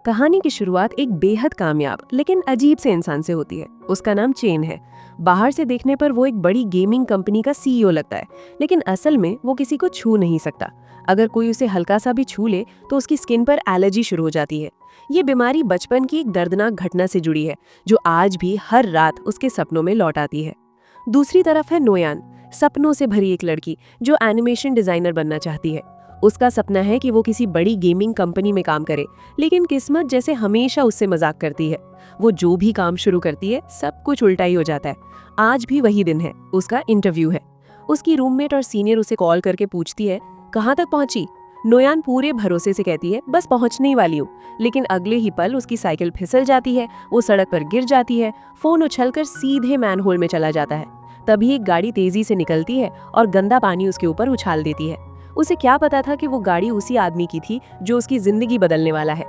कहानी की शुरुआत एक बेहद कामयाब लेकिन अजीब से इंसान से होती है। उसका नाम चेन है। बाहर से देखने पर वो एक बड़ी गेमिंग कंपनी का सीईओ लगता है, लेकिन असल में वो किसी को छू नहीं सकता। अगर कोई उसे हल्का सा भी छू ले तो उसकी स्किन पर एलर्जी शुरू हो जाती है। ये बीमारी बचपन की एक दर्दनाक घटना से जुड़ी है, जो आज भी हर रात उसके सपनों में लौट आती है। दूसरी तरफ है नोयान, सपनों से भरी एक लड़की जो एनिमेशन डिजाइनर बनना चाहती है। उसका सपना है कि वो किसी बड़ी गेमिंग कंपनी में काम करे, लेकिन किस्मत जैसे हमेशा उससे मजाक करती है। वो जो भी काम शुरू करती है सब कुछ उल्टा ही हो जाता है। आज भी वही दिन है, उसका इंटरव्यू है। उसकी रूममेट और सीनियर उसे कॉल करके पूछती है, कहाँ तक पहुंची? नोयान पूरे भरोसे से कहती है, बस पहुंचने ही वाली हूँ। लेकिन अगले ही पल उसकी साइकिल फिसल जाती है, वो सड़क पर गिर जाती है, फोन उछलकर सीधे मैनहोल में चला जाता है। तभी एक गाड़ी तेजी से निकलती है और गंदा पानी उसके ऊपर उछाल देती है। उसे क्या पता था कि वो गाड़ी उसी आदमी की थी जो उसकी जिंदगी बदलने वाला है।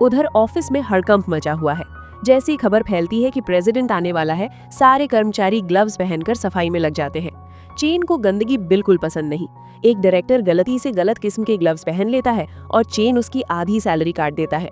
उधर ऑफिस में हड़कंप मचा हुआ है। जैसे ही खबर फैलती है कि प्रेसिडेंट आने वाला है, सारे कर्मचारी ग्लव्स पहनकर सफाई में लग जाते हैं। चेन को गंदगी बिल्कुल पसंद नहीं। एक डायरेक्टर गलती से गलत किस्म के ग्लव्स पहन लेता है और चेन उसकी आधी सैलरी काट देता है।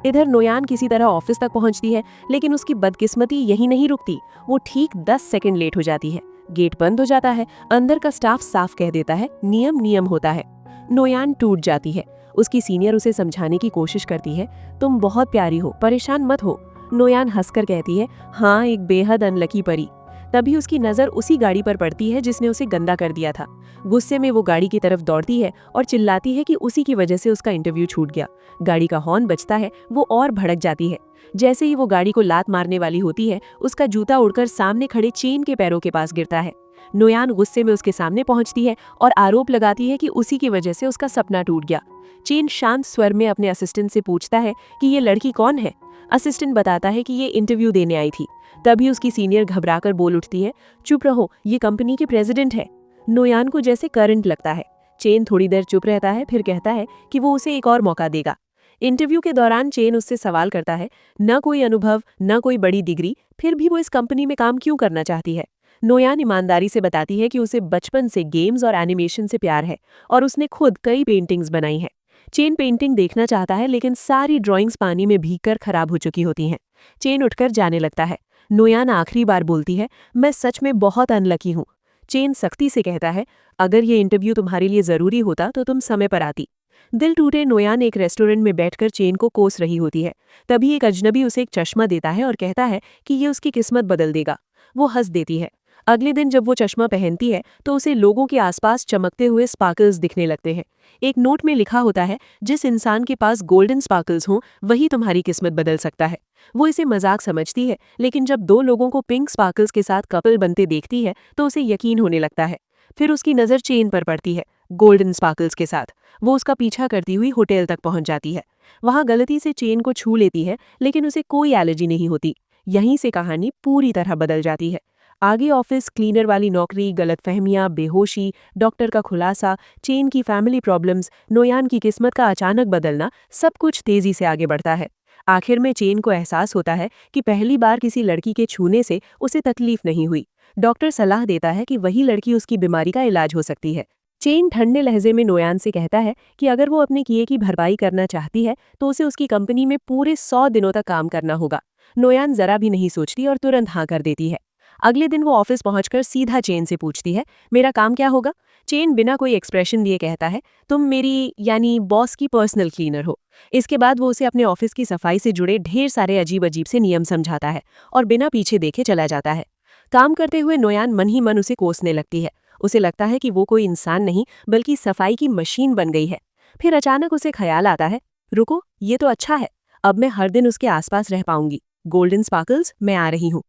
इधर नोयान किसी तरह ऑफिस तक पहुंचती है, लेकिन उसकी बदकिस्मती यही नहीं रुकती। वो ठीक 10 सेकंड लेट हो जाती है। गेट बंद हो जाता है। अंदर का स्टाफ साफ कह देता है, नियम नियम होता है। नोयान टूट जाती है। उसकी सीनियर उसे समझाने की कोशिश करती है, तुम बहुत प्यारी हो, परेशान मत हो। नोयान हंसकर कहती है, हाँ, एक बेहद अनलकी परी। तभी उसकी नजर उसी गाड़ी पर पड़ती है जिसने उसे गंदा कर दिया था। गुस्से में वो गाड़ी की तरफ दौड़ती है और चिल्लाती है कि उसी की वजह से उसका इंटरव्यू छूट गया। गाड़ी का हॉर्न बजता है, वो और भड़क जाती है। जैसे ही वो गाड़ी को लात मारने वाली होती है, उसका जूता उड़कर सामने खड़े चेन के पैरों के पास गिरता है। नोयान गुस्से में उसके सामने पहुंचती है और आरोप लगाती है कि उसी की वजह से उसका सपना टूट गया। चेन शांत स्वर में अपने असिस्टेंट से पूछता है कि ये लड़की कौन है। असिस्टेंट बताता है कि ये इंटरव्यू देने आई थी। तभी उसकी सीनियर घबराकर बोल उठती है, चुप रहो, ये कंपनी के प्रेसिडेंट है। नोयान को जैसे करंट लगता है। चेन थोड़ी देर चुप रहता है, फिर कहता है कि वो उसे एक और मौका देगा। इंटरव्यू के दौरान चेन उससे सवाल करता है, न कोई अनुभव, न कोई बड़ी डिग्री, फिर भी वो इस कंपनी में काम क्यों करना चाहती है। नोयान ईमानदारी से बताती है कि उसे बचपन से गेम्स और एनिमेशन से प्यार है और उसने खुद कई पेंटिंग्स बनाई हैं। चेन पेंटिंग देखना चाहता है, लेकिन सारी ड्राइंग्स पानी में भीगकर खराब हो चुकी होती हैं। चेन उठकर जाने लगता है। नोयान आखिरी बार बोलती है, मैं सच में बहुत अनलकी हूँ। चेन सख्ती से कहता है, अगर ये इंटरव्यू तुम्हारे लिए जरूरी होता तो तुम समय पर आती। दिल टूटे नोयान एक रेस्टोरेंट में बैठकर चेन को कोस रही होती है। तभी एक अजनबी उसे एक चश्मा देता है और कहता है कि ये उसकी किस्मत बदल देगा। वो हंस देती है। अगले दिन जब वो चश्मा पहनती है तो उसे लोगों के आसपास चमकते हुए स्पार्कल्स दिखने लगते हैं। एक नोट में लिखा होता है, जिस इंसान के पास गोल्डन स्पार्कल्स हों वही तुम्हारी किस्मत बदल सकता है। वो इसे मजाक समझती है, लेकिन जब दो लोगों को पिंक स्पार्कल्स के साथ कपल बनते देखती है तो उसे यकीन होने लगता है। फिर उसकी नज़र चेन पर पड़ती है, गोल्डन स्पार्कल्स के साथ। वो उसका पीछा करती हुई होटल तक पहुंच जाती है। वहां गलती से चेन को छू लेती है, लेकिन उसे कोई एलर्जी नहीं होती। यहीं से कहानी पूरी तरह बदल जाती है। आगे ऑफिस, क्लीनर वाली नौकरी, गलतफहमियां, बेहोशी, डॉक्टर का खुलासा, चेन की फैमिली प्रॉब्लम्स, नोयान की किस्मत का अचानक बदलना, सब कुछ तेजी से आगे बढ़ता है। आखिर में चेन को एहसास होता है कि पहली बार किसी लड़की के छूने से उसे तकलीफ नहीं हुई। डॉक्टर सलाह देता है कि वही लड़की उसकी बीमारी का इलाज हो सकती है। चेन ठंडे लहजे में नोयान से कहता है कि अगर वो अपने किए की भरपाई करना चाहती है तो उसे उसकी कंपनी में पूरे 100 दिनों तक काम करना होगा। नोयान जरा भी नहीं सोचती और तुरंत हाँ कर देती है। अगले दिन वो ऑफिस पहुंचकर सीधा चेन से पूछती है, मेरा काम क्या होगा? चेन बिना कोई एक्सप्रेशन दिए कहता है, तुम मेरी यानी बॉस की पर्सनल क्लीनर हो। इसके बाद वो उसे अपने ऑफिस की सफाई से जुड़े ढेर सारे अजीब अजीब से नियम समझाता है और बिना पीछे देखे चला जाता है। काम करते हुए नोयान मन ही मन उसे कोसने लगती है। उसे लगता है कि वो कोई इंसान नहीं बल्कि सफाई की मशीन बन गई है। फिर अचानक उसे ख्याल आता है, रुको, ये तो अच्छा है, अब मैं हर दिन उसके आसपास रह पाऊंगी। गोल्डन स्पार्कल्स, मैं आ रही हूँ।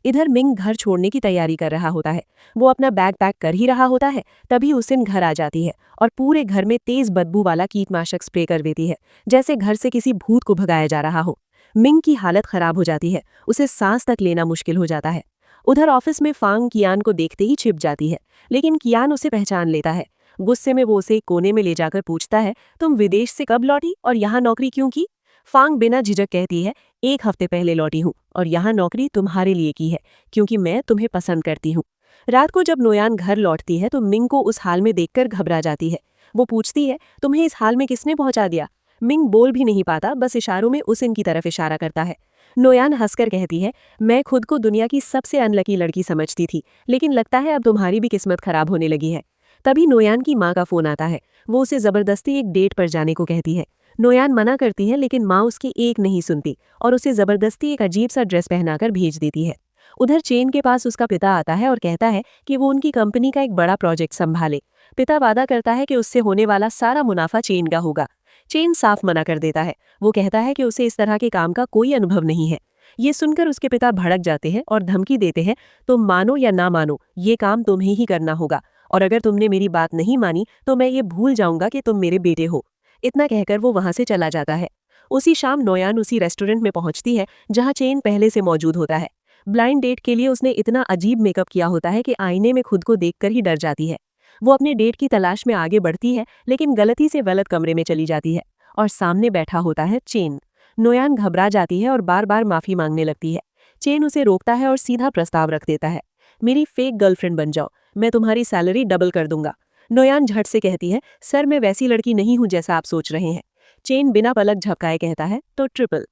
इधर मिंग घर छोड़ने की तैयारी कर रहा होता है। वो अपना बैग पैक कर ही रहा होता है, तभी उसिन घर आ जाती है और पूरे घर में तेज बदबू वाला कीटनाशक स्प्रे कर देती है, जैसे घर से किसी भूत को भगाया जा रहा हो। मिंग की हालत खराब हो जाती है, उसे सांस तक लेना मुश्किल हो जाता है। उधर ऑफिस में फांग कियान को देखते ही छिप जाती है, लेकिन कियान उसे पहचान लेता है। गुस्से में वो उसे एक कोने में ले जाकर पूछता है, तुम विदेश से कब लौटी और यहाँ नौकरी क्यों की? फांग बिना झिझक कहती है, 1 हफ्ते पहले लौटी हूँ और यहाँ नौकरी तुम्हारे लिए की है, क्योंकि मैं तुम्हें पसंद करती हूँ। रात को जब नोयान घर लौटती है तो मिंग को उस हाल में देखकर घबरा जाती है। वो पूछती है, तुम्हें इस हाल में किसने पहुंचा दिया? मिंग बोल भी नहीं पाता, बस इशारों में उसिन की तरफ इशारा करता है। नोयान हंसकर कहती है, मैं खुद को दुनिया की सबसे अनलकी लड़की समझती थी, लेकिन लगता है अब तुम्हारी भी किस्मत खराब होने लगी है। तभी नोयान की माँ का फोन आता है। वो उसे जबरदस्ती एक डेट पर जाने को कहती है। नोयान मना करती है, लेकिन माँ उसकी एक नहीं सुनती और उसे जबरदस्ती एक अजीब सा ड्रेस पहनाकर भेज देती है। उधर चेन के पास उसका पिता आता है और कहता है कि वो उनकी कंपनी का एक बड़ा प्रोजेक्ट संभाले। पिता वादा करता है कि उससे होने वाला सारा मुनाफा चेन का होगा। चेन साफ मना कर देता है। वो कहता है कि उसे इस तरह के काम का कोई अनुभव नहीं है। ये सुनकर उसके पिता भड़क जाते हैं और धमकी देते हैं, तुम मानो या ना मानो, ये काम तुम्हें ही करना होगा, और अगर तुमने मेरी बात नहीं मानी तो मैं ये भूल जाऊंगा कि तुम मेरे बेटे हो। इतना कहकर वो वहां से चला जाता है। उसी शाम नोयान उसी रेस्टोरेंट में पहुंचती है जहां चेन पहले से मौजूद होता है। ब्लाइंड डेट के लिए उसने इतना अजीब मेकअप किया होता है कि आईने में खुद को देखकर ही डर जाती है। वो अपने डेट की तलाश में आगे बढ़ती है, लेकिन गलती से गलत कमरे में चली जाती है और सामने बैठा होता है चेन। नोयान घबरा जाती है और बार बार माफी मांगने लगती है। चेन उसे रोकता है और सीधा प्रस्ताव रख देता है, मेरी फेक गर्लफ्रेंड बन जाओ, मैं तुम्हारी सैलरी डबल कर दूंगा। नोयान झट से कहती है, सर मैं वैसी लड़की नहीं हूं जैसा आप सोच रहे हैं। चेन बिना पलक झपकाए कहता है, तो ट्रिपल।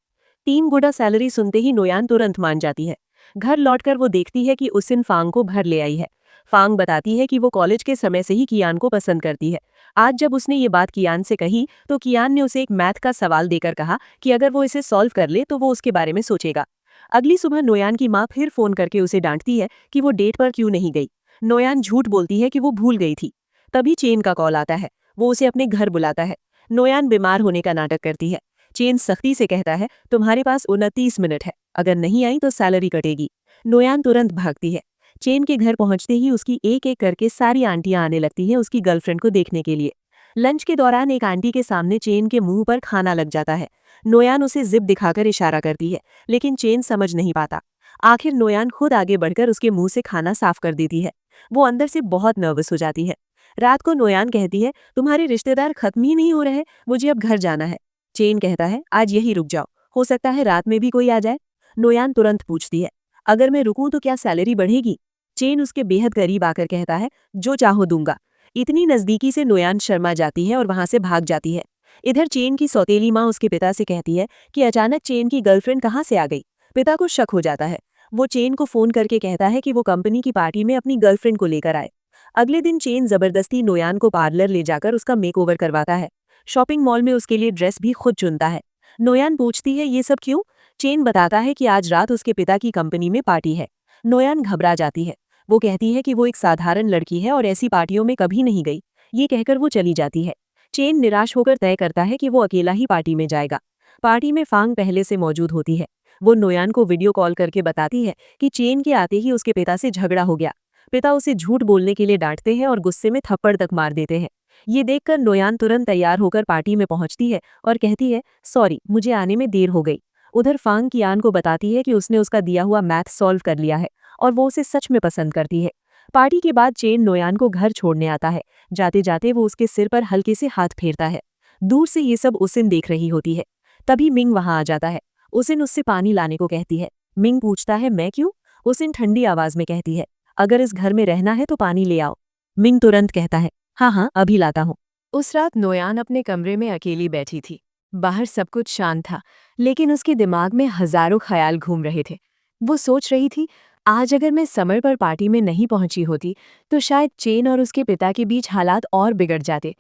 3 गुना सैलरी सुनते ही नोयान तुरंत मान जाती है। घर लौटकर वो देखती है कि उसिन फांग को भर ले आई है। फांग बताती है कि वो कॉलेज के समय से ही कियान को पसंद करती है। आज जब उसने ये बात कियान से कही तो कियान ने उसे एक मैथ का सवाल देकर कहा कि अगर वो इसे सॉल्व कर ले तो वो उसके बारे में सोचेगा। अगली सुबह नोयान की माँ फिर फोन करके उसे डांटती है कि वो डेट पर क्यों नहीं गई। नोयान झूठ बोलती है कि वो भूल गई थी। तभी चेन का कॉल आता है। वो उसे अपने घर बुलाता है। नोयान बीमार होने का नाटक करती है। चेन सख्ती से कहता है, तुम्हारे पास 29 मिनट है, अगर नहीं आई तो सैलरी कटेगी। नोयान तुरंत भागती है। चेन के घर पहुंचते ही उसकी एक एक करके सारी आंटियां आने लगती हैं उसकी गर्लफ्रेंड को देखने के लिए। लंच के दौरान एक आंटी के सामने चेन के मुंह पर खाना लग जाता है। नोयान उसे जिप दिखाकर इशारा करती है, लेकिन चेन समझ नहीं पाता। आखिर नोयान खुद आगे बढ़कर उसके मुंह से खाना साफ कर देती है। वो अंदर से बहुत नर्वस हो जाती है। रात को नोयान कहती है, तुम्हारे रिश्तेदार खत्म ही नहीं हो रहे, मुझे अब घर जाना है। चेन कहता है, आज यही रुक जाओ, हो सकता है रात में भी कोई आ जाए। नोयान तुरंत पूछती है, अगर मैं रुकूं तो क्या सैलरी बढ़ेगी? चेन उसके बेहद करीब आकर कहता है, जो चाहो दूंगा। इतनी नजदीकी से नोयान शर्मा जाती है और वहां से भाग जाती है। इधर चेन की सौतेली माँ उसके पिता से कहती है कि अचानक चेन की गर्लफ्रेंड कहाँ से आ गई। पिता को शक हो जाता है। वो चेन को फोन करके कहता है कि वो कंपनी की पार्टी में अपनी गर्लफ्रेंड को लेकर आए। अगले दिन चेन जबरदस्ती नोयान को पार्लर ले जाकर उसका मेकओवर करवाता है। शॉपिंग मॉल में उसके लिए ड्रेस भी खुद चुनता है। नोयान पूछती है, ये सब क्यों? चेन बताता है कि आज रात उसके पिता की कंपनी में पार्टी है। नोयान घबरा जाती है। वो कहती है कि वो एक साधारण लड़की है और ऐसी पार्टियों में कभी नहीं गई। ये कहकर वो चली जाती है। चेन निराश होकर तय करता है कि वो अकेला ही पार्टी में जाएगा। पार्टी में फांग पहले से मौजूद होती है। वो नोयान को वीडियो कॉल करके बताती है कि चेन के आते ही उसके पिता से झगड़ा हो गया। पिता उसे झूठ बोलने के लिए डांटते हैं और गुस्से में थप्पड़ तक मार देते हैं। ये देखकर नोयान तुरंत तैयार होकर पार्टी में पहुंचती है और कहती है, सॉरी मुझे आने में देर हो गई। उधर फांग कियान को बताती है कि उसने उसका दिया हुआ मैथ सॉल्व कर लिया है और वो उसे सच में पसंद करती है। पार्टी के बाद चेन नोयान को घर छोड़ने आता है। जाते जाते वो उसके सिर पर हल्के से हाथ फेरता है। दूर से ये सब उसिन देख रही होती है। तभी मिंग वहां आ जाता है। उसिन उससे पानी लाने को कहती है। मिंग पूछता है, मैं क्यों? उसिन ठंडी आवाज में कहती है, अगर इस घर में रहना है तो पानी ले आओ। मिंग तुरंत कहता है, हाँ हाँ अभी लाता हूँ। उस रात नोयान अपने कमरे में अकेली बैठी थी। बाहर सब कुछ शांत था, लेकिन उसके दिमाग में हजारों ख्याल घूम रहे थे। वो सोच रही थी, आज अगर मैं समय पर पार्टी में नहीं पहुंची होती तो शायद चेन और उसके पिता के बीच हालात और बिगड़ जाते।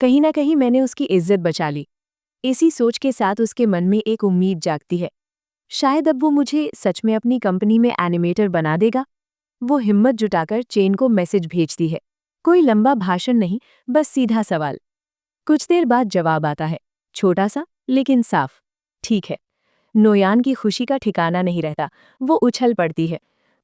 कहीं ना कहीं मैंने उसकी इज्जत बचा ली। इसी सोच के साथ उसके मन में एक उम्मीद जागती है, शायद अब वो मुझे सच में अपनी कंपनी में एनिमेटर बना देगा। वो हिम्मत जुटाकर चेन को मैसेज भेजती है। कोई लंबा भाषण नहीं, बस सीधा सवाल। कुछ देर बाद जवाब आता है, छोटा सा लेकिन साफ, ठीक है। नोयान की खुशी का ठिकाना नहीं रहता। वो उछल पड़ती है।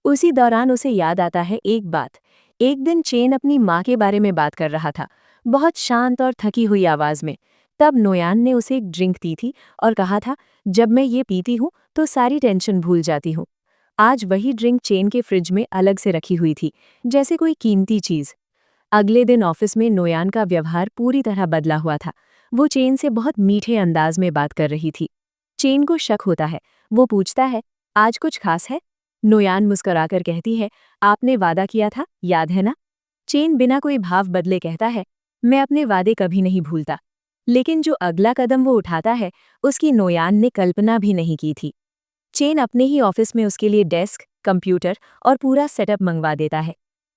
उसी दौरान उसे याद आता है एक बात। एक दिन चेन अपनी माँ के बारे में बात कर रहा था, बहुत शांत और थकी हुई आवाज में। तब नोयान ने उसे एक ड्रिंक दी थी और कहा था, जब मैं ये पीती हूँ तो सारी टेंशन भूल जाती हूँ। आज वही ड्रिंक चेन के फ्रिज में अलग से रखी हुई थी, जैसे कोई कीमती चीज। अगले दिन ऑफिस में नोयान का व्यवहार पूरी तरह बदला हुआ था। वो चेन से बहुत मीठे अंदाज में बात कर रही थी। चेन को शक होता है। वो पूछता है, आज कुछ खास है? नोयान मुस्कुराकर कहती है, आपने वादा किया था, याद है ना? चेन बिना कोई भाव बदले कहता है, मैं अपने वादे कभी नहीं भूलता। लेकिन जो अगला कदम वो उठाता है, उसकी नोयान ने कल्पना भी नहीं की थी। चेन अपने ही ऑफिस में उसके लिए डेस्क, कंप्यूटर और पूरा सेटअप मंगवा देता है।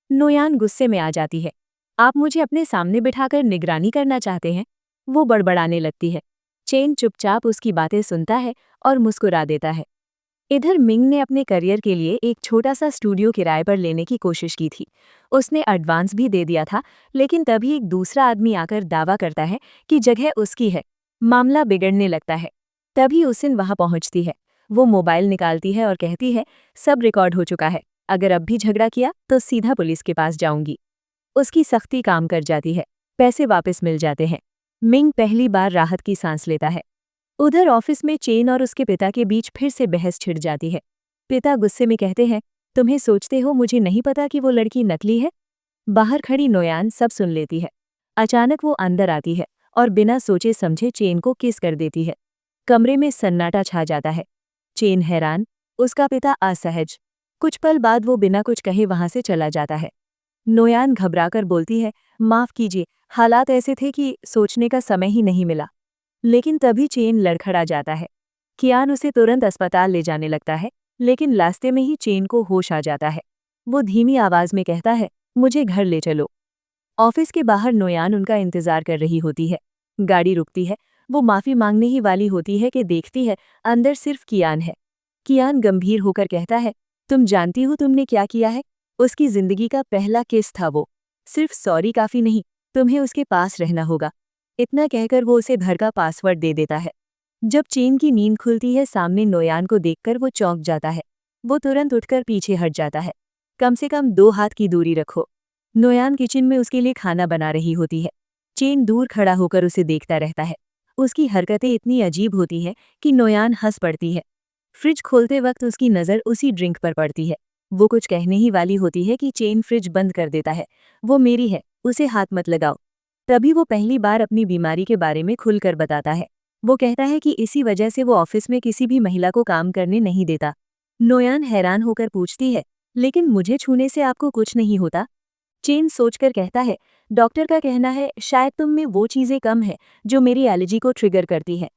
नोयान गुस्से में आ जाती है। आप मुझे अपने सामने बिठाकर निगरानी करना चाहते हैं? वो बड़बड़ाने लगती है। चेन चुपचाप उसकी बातें सुनता है और मुस्कुरा देता है। इधर मिंग ने अपने करियर के लिए एक छोटा सा स्टूडियो किराए पर लेने की कोशिश की थी। उसने एडवांस भी दे दिया था, लेकिन तभी एक दूसरा आदमी आकर दावा करता है कि जगह उसकी है। मामला बिगड़ने लगता है। तभी उसिन वहां पहुंचती है। वो मोबाइल निकालती है और कहती है, सब रिकॉर्ड हो चुका है। अगर अब भी झगड़ा किया तो सीधा पुलिस के पास जाऊंगी। उसकी सख्ती काम कर जाती है। पैसे वापस मिल जाते हैं। मिंग पहली बार राहत की सांस लेता है। उधर ऑफिस में चेन और उसके पिता के बीच फिर से बहस छिड़ जाती है। पिता गुस्से में कहते हैं, तुम्हें सोचते हो मुझे नहीं पता कि वो लड़की नकली है? बाहर खड़ी नोयान सब सुन लेती है। अचानक वो अंदर आती है और बिना सोचे समझे चेन को किस कर देती है। कमरे में सन्नाटा छा जाता है। चेन हैरान, उसका पिता असहज। कुछ पल बाद वो बिना कुछ कहे वहां से चला जाता है। नोयान घबराकर बोलती है, माफ कीजिए, हालात ऐसे थे कि सोचने का समय ही नहीं मिला। लेकिन तभी चेन लड़खड़ा जाता है। कियान उसे तुरंत अस्पताल ले जाने लगता है, लेकिन रास्ते में ही चेन को होश आ जाता है। वो धीमी आवाज में कहता है, मुझे घर ले चलो। ऑफिस के बाहर नोयान उनका इंतजार कर रही होती है। गाड़ी रुकती है। वो माफी मांगने ही वाली होती है कि देखती है, अंदर सिर्फ कियान है। कियान गंभीर होकर कहता है, तुम जानती हो तुमने क्या किया है? उसकी जिंदगी का पहला किस था वो। सिर्फ सॉरी काफी नहीं, तुम्हें उसके पास रहना होगा। इतना कहकर वो उसे घर का पासवर्ड दे देता है। जब चेन की नींद खुलती है, सामने नोयान को देखकर वो चौंक जाता है। वो तुरंत उठकर पीछे हट जाता है। कम से कम 2 हाथ की दूरी रखो। नोयान किचन में उसके लिए खाना बना रही होती है। चेन दूर खड़ा होकर उसे देखता रहता है। उसकी हरकतें इतनी अजीब होती है कि नोयान हंस पड़ती है। फ्रिज खोलते वक्त उसकी नज़र उसी ड्रिंक पर पड़ती है। वो कुछ कहने ही वाली होती है कि चेन फ्रिज बंद कर देता है। वो मेरी है, उसे हाथ मत लगाओ। तभी वो पहली बार अपनी बीमारी के बारे में खुलकर बताता है। वो कहता है कि इसी वजह से वो ऑफिस में किसी भी महिला को काम करने नहीं देता। नोयान हैरान होकर पूछती है, लेकिन मुझे छूने से आपको कुछ नहीं होता? चेन सोचकर कहता है, डॉक्टर का कहना है शायद तुम में वो चीजें कम है जो मेरी एलर्जी को ट्रिगर करती है।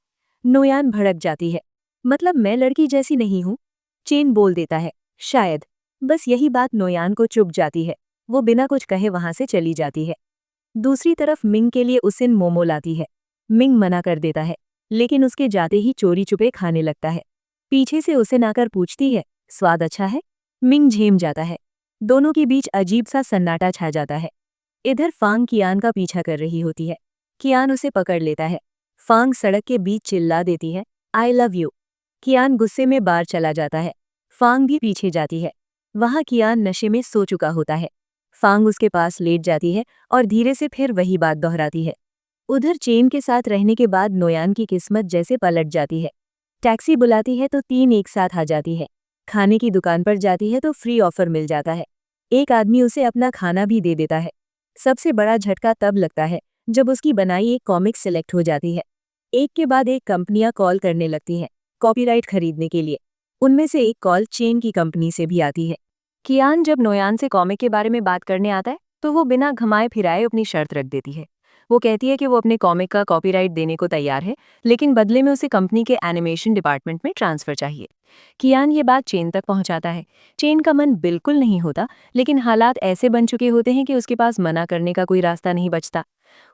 नोयान भड़क जाती है, मतलब मैं लड़की जैसी नहीं हूँ? चेन बोल देता है, शायद। बस यही बात नोयान को चुभ जाती है। वो बिना कुछ कहे वहां से चली जाती है। दूसरी तरफ मिंग के लिए उसिन मोमो लाती है। मिंग मना कर देता है, लेकिन उसके जाते ही चोरी छुपे खाने लगता है। पीछे से उसिन आकर पूछती है, स्वाद अच्छा है? मिंग झेम जाता है। दोनों के बीच अजीब सा सन्नाटा छा जाता है। इधर फांग कियान का पीछा कर रही होती है। कियान उसे पकड़ लेता है। फांग सड़क के बीच चिल्ला देती है, आई लव यू। कियान गुस्से में बाहर चला जाता है। फांग भी पीछे जाती है। वहां कियान नशे में सो चुका होता है। फांग उसके पास लेट जाती है और धीरे से फिर वही बात दोहराती है। उधर चेन के साथ रहने के बाद नोयान की किस्मत जैसे पलट जाती है। टैक्सी बुलाती है तो 3 एक साथ आ जाती है। खाने की दुकान पर जाती है तो फ्री ऑफर मिल जाता है। एक आदमी उसे अपना खाना भी दे देता है। सबसे बड़ा झटका तब लगता है जब उसकी बनाई एक कॉमिक सिलेक्ट हो जाती है। एक के बाद एक कंपनियां कॉल करने लगती हैं कॉपीराइट खरीदने के लिए। उनमें से एक कॉल चेन की कंपनी से भी आती है। कियान जब नोयान से कॉमिक के बारे में बात करने आता है तो वो बिना घुमाए फिराए अपनी शर्त रख देती है। वो कहती है कि वो अपने कॉमिक का कॉपीराइट देने को तैयार है, लेकिन बदले में उसे कंपनी के एनिमेशन डिपार्टमेंट में ट्रांसफर चाहिए। कियान ये बात चेन तक पहुंचाता है। चेन का मन बिल्कुल नहीं होता, लेकिन हालात ऐसे बन चुके होते हैं कि उसके पास मना करने का कोई रास्ता नहीं बचता।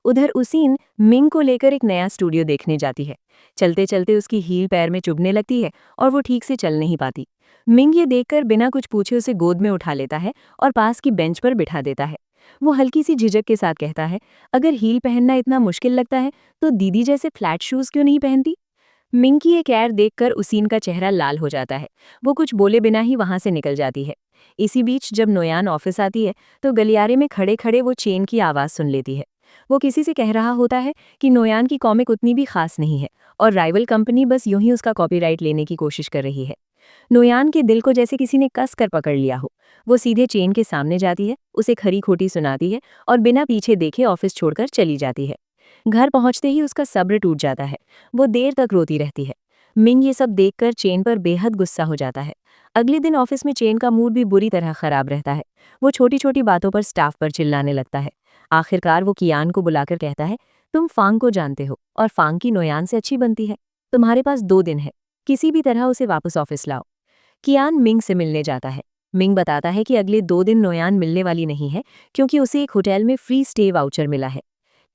उधर उसीन मिंग को लेकर एक नया स्टूडियो देखने जाती है। चलते चलते उसकी हील पैर में चुभने लगती है और वो ठीक से चल नहीं पाती। मिंग ये देखकर बिना कुछ पूछे उसे गोद में उठा लेता है और पास की बेंच पर बिठा देता है। वो हल्की सी झिझक के साथ कहता है, अगर हील पहनना इतना मुश्किल लगता है तो दीदी जैसे फ्लैट शूज क्यों नहीं पहनती? मिंग की ये कैर देखकर उसीन का चेहरा लाल हो जाता है। वो कुछ बोले बिना ही वहां से निकल जाती है। इसी बीच जब नोयान ऑफिस आती है तो गलियारे में खड़े खड़े वो चेन की आवाज़ सुन लेती है। वो किसी से कह रहा होता है कि नोयान की कॉमिक उतनी भी खास नहीं है और राइवल कंपनी बस यूं ही उसका कॉपीराइट लेने की कोशिश कर रही है। नोयान के दिल को जैसे किसी ने कस कर पकड़ लिया हो। वो सीधे चेन के सामने जाती है, उसे खरी खोटी सुनाती है और बिना पीछे देखे ऑफिस छोड़कर चली जाती है। घर पहुंचते ही उसका सब्र टूट जाता है। वो देर तक रोती रहती है। मिंग ये सब देखकर चेन पर बेहद गुस्सा हो जाता है। अगले दिन ऑफिस में चेन का मूड भी बुरी तरह खराब रहता है। वो छोटी छोटी बातों पर स्टाफ पर चिल्लाने लगता है। आखिरकार वो कियान को बुलाकर कहता है, तुम फांग को जानते हो और फांग की नोयान से अच्छी बनती है। तुम्हारे पास 2 दिन है, किसी भी तरह उसे वापस ऑफिस लाओ। कियान मिंग से मिलने जाता है। मिंग बताता है कि अगले 2 दिन नोयान मिलने वाली नहीं है क्योंकि उसे एक होटल में फ्री स्टे वाउचर मिला है।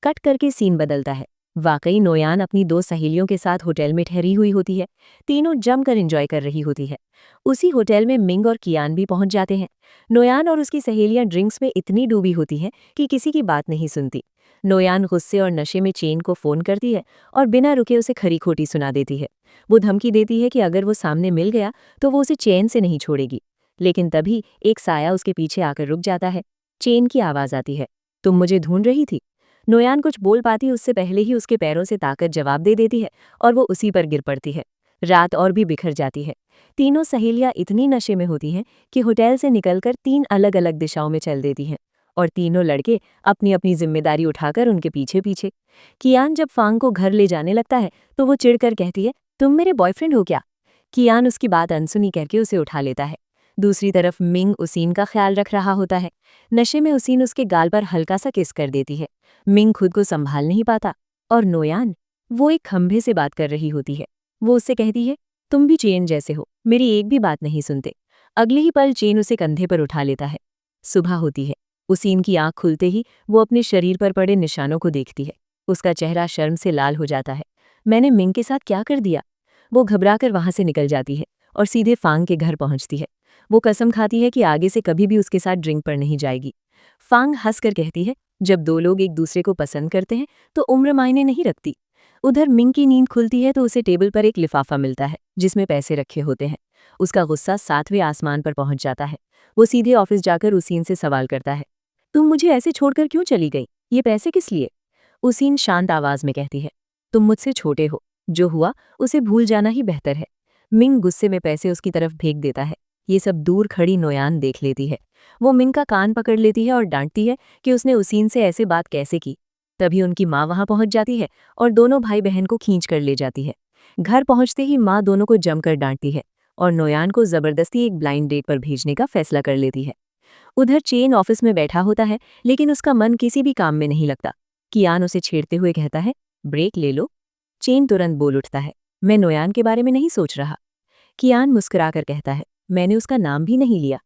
कट करके सीन बदलता है। वाकई नोयान अपनी 2 सहेलियों के साथ होटल में ठहरी हुई होती है। तीनों जमकर एंजॉय कर रही होती है। उसी होटल में मिंग और कियान भी पहुंच जाते हैं। नोयान और उसकी सहेलियां ड्रिंक्स में इतनी डूबी होती हैं कि किसी की बात नहीं सुनती। नोयान गुस्से और नशे में चेन को फोन करती है और बिना रुके उसे खरी खोटी सुना देती है। वो धमकी देती है कि अगर वो सामने मिल गया तो वो उसे चैन से नहीं छोड़ेगी। लेकिन तभी एक साया उसके पीछे आकर रुक जाता है। चेन की आवाज आती है, तुम मुझे ढूंढ रही थी। नोयान कुछ बोल पाती उससे पहले ही उसके पैरों से ताकत जवाब दे देती है और वो उसी पर गिर पड़ती है। रात और भी बिखर जाती है। तीनों सहेलियां इतनी नशे में होती हैं कि होटल से निकलकर 3 अलग अलग दिशाओं में चल देती हैं और तीनों लड़के अपनी अपनी जिम्मेदारी उठाकर उनके पीछे पीछे। कियान जब फांग को घर ले जाने लगता है तो वो चिढ़कर कहती है, तुम मेरे बॉयफ्रेंड हो क्या? कियान उसकी बात अनसुनी करके उसे उठा लेता है। दूसरी तरफ मिंग उसीन का ख्याल रख रहा होता है। नशे में उसीन उसके गाल पर हल्का सा किस कर देती है। मिंग खुद को संभाल नहीं पाता। और नोयान, वो एक खंभे से बात कर रही होती है। वो उससे कहती है, तुम भी चेन जैसे हो, मेरी एक भी बात नहीं सुनते। अगले ही पल चेन उसे कंधे पर उठा लेता है। सुबह होती है। उसीन की आंख खुलते ही वो अपने शरीर पर पड़े निशानों को देखती है। उसका चेहरा शर्म से लाल हो जाता है। मैंने मिंग के साथ क्या कर दिया? वो घबराकर वहां से निकल जाती है और सीधे फांग के घर पहुंचती है। वो कसम खाती है कि आगे से कभी भी उसके साथ ड्रिंक पर नहीं जाएगी। फांग हंसकर कहती है, जब 2 लोग एक दूसरे को पसंद करते हैं तो उम्र मायने नहीं रखती। उधर मिंग की नींद खुलती है तो उसे टेबल पर एक लिफाफा मिलता है जिसमें पैसे रखे होते हैं। उसका गुस्सा 7वें आसमान पर पहुंच जाता है। वो सीधे ऑफिस जाकर उसीन से सवाल करता है, तुम मुझे ऐसे छोड़कर क्यों चली गई? ये पैसे किस लिए? उसीन शांत आवाज में कहती है, तुम मुझसे छोटे हो, जो हुआ उसे भूल जाना ही बेहतर है। मिंग गुस्से में पैसे उसकी तरफ फेंक देता है। ये सब दूर खड़ी नोयान देख लेती है। वो मिंग का कान पकड़ लेती है और डांटती है कि उसने उसीन से ऐसे बात कैसे की। तभी उनकी माँ वहां पहुंच जाती है और दोनों भाई बहन को खींच कर ले जाती है। घर पहुंचते ही माँ दोनों को जमकर डांटती है और नोयान को जबरदस्ती एक ब्लाइंड डेट पर भेजने का फैसला कर लेती है। उधर चेन ऑफिस में बैठा होता है लेकिन उसका मन किसी भी काम में नहीं लगता। कियान उसे छेड़ते हुए कहता है, ब्रेक ले लो। चेन तुरंत बोल उठता है, मैं नोयान के बारे में नहीं सोच रहा। कियान मुस्कुराकर कहता है, मैंने उसका नाम भी नहीं लिया।